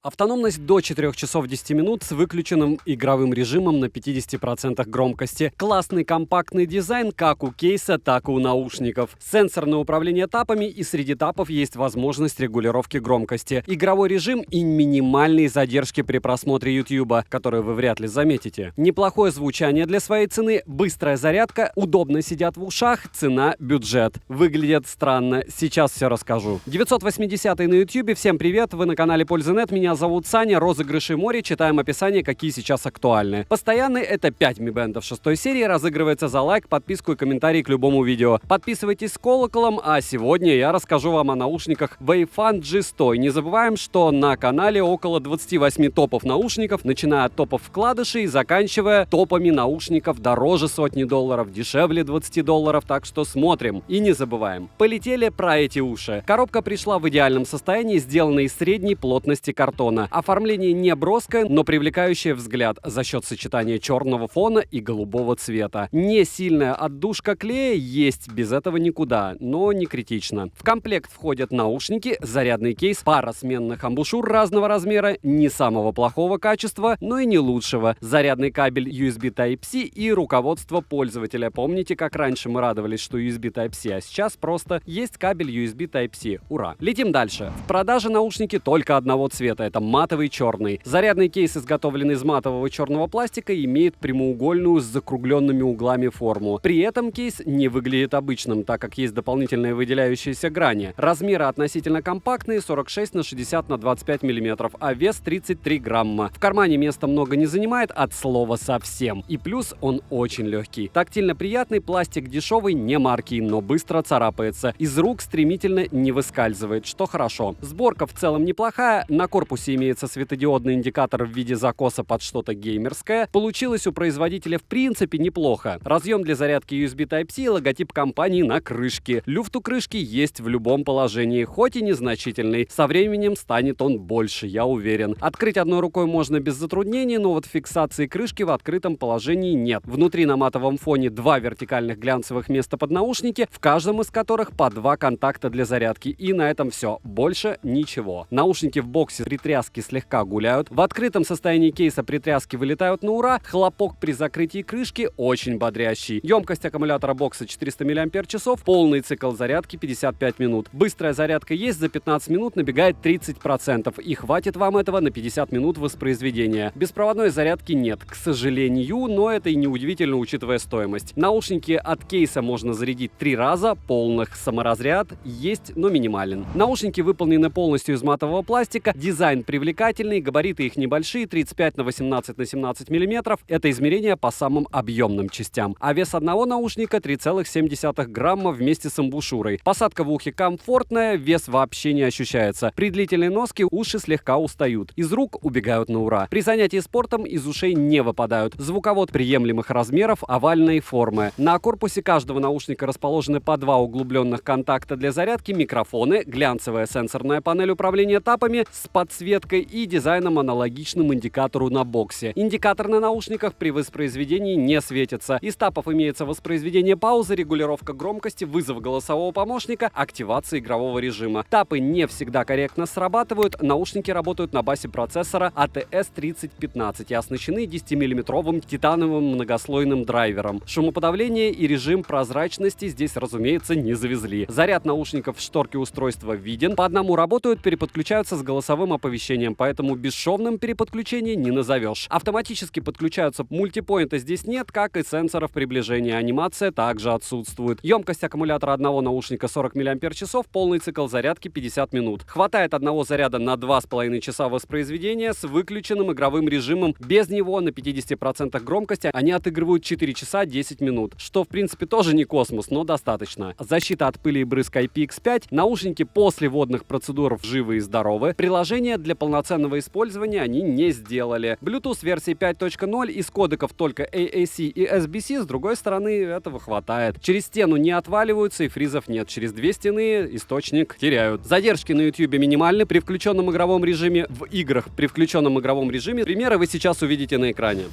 Автономность до 4 часов 10 минут с выключенным игровым режимом на 50% громкости. Классный компактный дизайн как у кейса, так и у наушников. Сенсорное управление тапами, и среди тапов есть возможность регулировки громкости. Игровой режим и минимальные задержки при просмотре YouTube, которые вы вряд ли заметите. Неплохое звучание для своей цены, быстрая зарядка, удобно сидят в ушах, цена, бюджет. Выглядит странно, сейчас все расскажу. 980 на YouTube, всем привет, вы на канале Пользы.нет, меня зовут Саня, розыгрыши море, читаем описание, какие сейчас актуальны. Постоянный — это 5 Mi Band 6 серии, разыгрывается за лайк, подписку и комментарий к любому видео. Подписывайтесь с колоколом, а сегодня я расскажу вам о наушниках Wavefund G100. Не забываем, что на канале около 28 топов наушников, начиная от топов вкладышей и заканчивая топами наушников дороже $100, дешевле $20, так что смотрим и не забываем. Полетели про эти уши. Коробка пришла в идеальном состоянии, сделана из средней плотности картона. Оформление не броское, но привлекающее взгляд за счет сочетания черного фона и голубого цвета. Не сильная отдушка клея есть, без этого никуда, но не критично. В комплект входят наушники, зарядный кейс, пара сменных амбушюр разного размера, не самого плохого качества, но и не лучшего, зарядный кабель USB Type-C и руководство пользователя. Помните, как раньше мы радовались, что USB Type-C, а сейчас просто есть кабель USB Type-C. Ура! Летим дальше. В продаже наушники только одного цвета. Это матовый черный. Зарядный кейс, изготовленный из матового черного пластика, имеет прямоугольную с закругленными углами форму. При этом кейс не выглядит обычным, так как есть дополнительные выделяющиеся грани. Размеры относительно компактные, 46 на 60 на 25 мм, а вес 33 грамма. В кармане места много не занимает от слова совсем. И плюс он очень легкий. Тактильно приятный, пластик дешевый, не марки, но быстро царапается. Из рук стремительно не выскальзывает, что хорошо. Сборка в целом неплохая. На корпусе имеется светодиодный индикатор в виде закоса под что-то геймерское. Получилось у производителя в принципе неплохо. Разъем для зарядки USB Type-C и логотип компании на крышке. Люфт у крышки есть в любом положении, хоть и незначительный. Со временем станет он больше, я уверен. Открыть одной рукой можно без затруднений, но вот фиксации крышки в открытом положении нет. Внутри на матовом фоне два вертикальных глянцевых места под наушники, в каждом из которых по два контакта для зарядки. И на этом все. Больше ничего. Наушники в боксе при тряске слегка гуляют. В открытом состоянии кейса при тряске вылетают на ура. Хлопок при закрытии крышки очень бодрящий. Емкость аккумулятора бокса 400 мАч, полный цикл зарядки 55 минут. Быстрая зарядка есть, за 15 минут набегает 30%. И хватит вам этого на 50 минут воспроизведения. Беспроводной зарядки нет, к сожалению, но это и не удивительно, учитывая стоимость. Наушники от кейса можно зарядить 3 раза, полных. Саморазряд есть, но минимален. Наушники выполнены полностью из матового пластика. Дизайн привлекательный, габариты их небольшие, 35 на 18 на 17 мм. Это измерение по самым объемным частям. А вес одного наушника 3,7 грамма вместе с амбушюрой. Посадка в ухе комфортная, вес вообще не ощущается. При длительной носке уши слегка устают. Из рук убегают на ура. При занятии спортом из ушей не выпадают. Звуковод приемлемых размеров, овальной формы. На корпусе каждого наушника расположены по два углубленных контакта для зарядки, микрофоны, глянцевая сенсорная панель управления тапами с подсветкой и дизайном аналогичным индикатору на боксе. Индикатор на наушниках при воспроизведении не светится. Из тапов имеется воспроизведение паузы, регулировка громкости, вызов голосового помощника, активация игрового режима. Тапы не всегда корректно срабатывают. Наушники работают на базе процессора ATS 3015 и оснащены 10-мм титановым многослойным драйвером. Шумоподавление и режим прозрачности здесь, разумеется, не завезли. Заряд наушников в шторке устройства виден. По одному работают, переподключаются с голосовым оповещением, поэтому бесшовным переподключение не назовешь. Автоматически подключаются мультипоинта здесь нет, как и сенсоров приближения. Анимация также отсутствует. Емкость аккумулятора одного наушника 40 мАч, полный цикл зарядки 50 минут. Хватает одного заряда на 2,5 часа воспроизведения с выключенным игровым режимом. Без него на 50% громкости они отыгрывают 4 часа 10 минут, что в принципе тоже не космос, но достаточно. Защита от пыли и брызг IPX5, наушники после водных процедур живы и здоровы. Приложение для полноценного использования они не сделали. Bluetooth версии 5.0, из кодеков только AAC и SBC, с другой стороны, этого хватает. Через стену не отваливаются и фризов нет. Через две стены источник теряют. Задержки на YouTube минимальны при включенном игровом режиме. В играх при включенном игровом режиме примеры вы сейчас увидите на экране.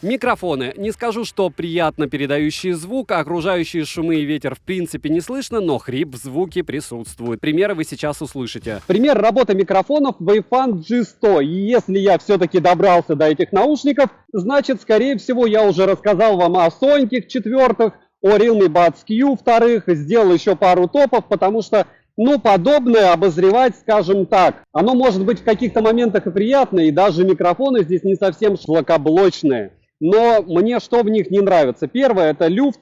Микрофоны. Не скажу, что приятно передающие звук, а окружающие шумы и ветер в принципе не слышно, но хрип в звуке присутствует. Примеры вы сейчас услышите. Пример работы микрофонов Wavefan G100. И если я все-таки добрался до этих наушников, значит, скорее всего, я уже рассказал вам о Sony четвертых, о Realme Buds Q вторых, сделал еще пару топов, потому что подобное обозревать, скажем так, оно может быть в каких-то моментах и приятно, и даже микрофоны здесь не совсем шлакоблочные. Но мне что в них не нравится? Первое, это люфт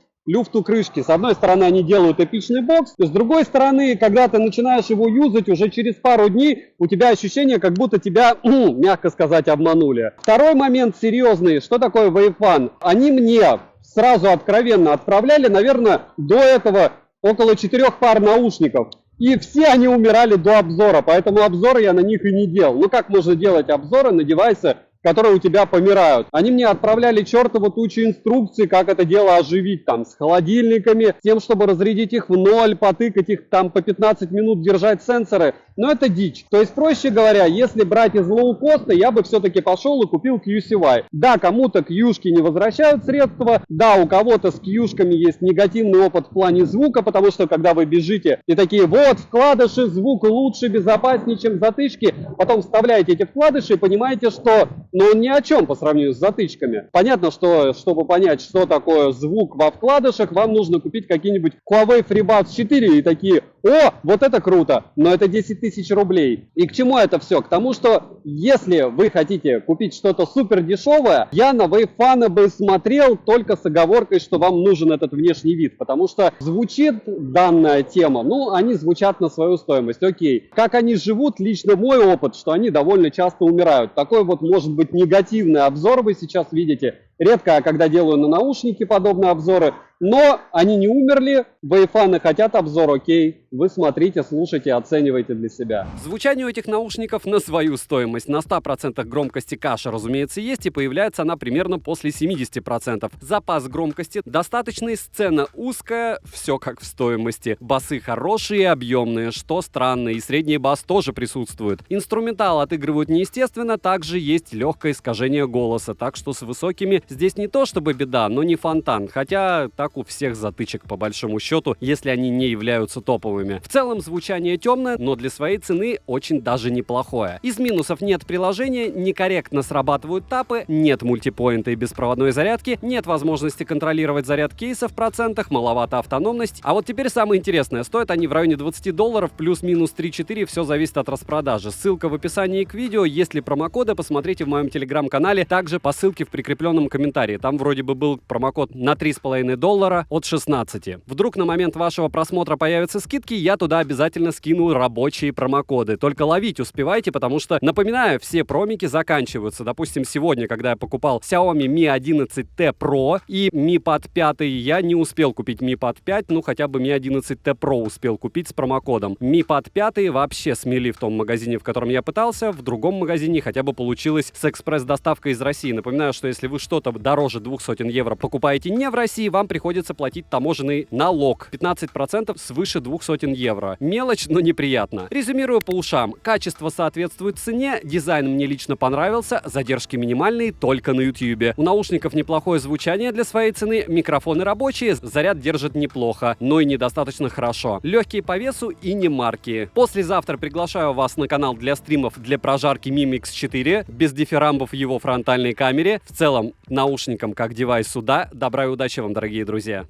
у крышки. С одной стороны, они делают эпичный бокс, с другой стороны, когда ты начинаешь его юзать, уже через пару дней у тебя ощущение, как будто тебя, мягко сказать, обманули. Второй момент серьезный. Что такое Wavefan? Они мне сразу откровенно отправляли, наверное, до этого около 4 пар наушников. И все они умирали до обзора, поэтому обзоры я на них и не делал. Ну как можно делать обзоры на девайсы, которые у тебя помирают? Они мне отправляли чертову тучу инструкций, как это дело оживить, там, с холодильниками, с тем, чтобы разрядить их в ноль, потыкать их там по 15 минут, держать сенсоры. Но это дичь. То есть, проще говоря, если брать из лоукоста, я бы все-таки пошел и купил QCY. Да, кому-то кьюшки не возвращают средства, да, у кого-то с кьюшками есть негативный опыт в плане звука, потому что, когда вы бежите и такие, вот, вкладыши, звук лучше, безопаснее, чем затычки, потом вставляете эти вкладыши и понимаете, что он ни о чем по сравнению с затычками. Понятно, что, чтобы понять, что такое звук во вкладышах, вам нужно купить какие-нибудь Huawei FreeBuds 4 и такие, о, вот это круто, но это 10 тысяч рублей. И к чему это все? К тому, что если вы хотите купить что-то супер дешевое, я на Wavefan бы смотрел только с оговоркой, что вам нужен этот внешний вид, потому что звучит данная тема, они звучат на свою стоимость, окей. Как они живут, лично мой опыт, что они довольно часто умирают. Такой вот может быть негативный обзор вы сейчас видите. Редко, когда делаю на наушники подобные обзоры, но они не умерли, Wavefan хотят обзор, окей, вы смотрите, слушайте, оценивайте для себя. Звучание у этих наушников на свою стоимость. На 100% громкости каша, разумеется, есть, и появляется она примерно после 70%. Запас громкости достаточный, сцена узкая, все как в стоимости. Басы хорошие, объемные, что странно, и средний бас тоже присутствует. Инструментал отыгрывают неестественно, также есть легкое искажение голоса, так что с высокими здесь не то чтобы беда, но не фонтан, хотя так у всех затычек по большому счету, если они не являются топовыми. В целом звучание темное, но для своей цены очень даже неплохое. Из минусов: нет приложения, некорректно срабатывают тапы, нет мультипоинта и беспроводной зарядки, нет возможности контролировать заряд кейса в процентах, маловато автономность. А вот теперь самое интересное, стоят они в районе $20, плюс-минус 3-4, все зависит от распродажи. Ссылка в описании к видео, если промокоды, посмотрите в моем телеграм-канале, также по ссылке в прикрепленном комментарии. Там вроде бы был промокод на $3,5 от 16. Вдруг на момент вашего просмотра появятся скидки, я туда обязательно скину рабочие промокоды. Только ловить успевайте, потому что, напоминаю, все промики заканчиваются. Допустим, сегодня, когда я покупал Xiaomi Mi 11T Pro и Mi Pad 5, я не успел купить Mi Pad 5, хотя бы Mi 11T Pro успел купить с промокодом. Mi Pad 5 вообще смели в том магазине, в котором я пытался, в другом магазине хотя бы получилось с экспресс-доставкой из России. Напоминаю, что если вы что-то дороже 200 евро покупаете не в России, вам приходится платить таможенный налог 15% свыше 200 евро. Мелочь, но неприятно. Резюмирую по ушам. Качество соответствует цене, дизайн мне лично понравился, задержки минимальные только на YouTube. У наушников неплохое звучание для своей цены, микрофоны рабочие, заряд держит неплохо, но и недостаточно хорошо. Легкие по весу и не марки. Послезавтра приглашаю вас на канал для стримов для прожарки Mi Mix 4, без дифирамбов в его фронтальной камере. В целом, наушникам как девайс суда. Добра и удачи вам, дорогие друзья.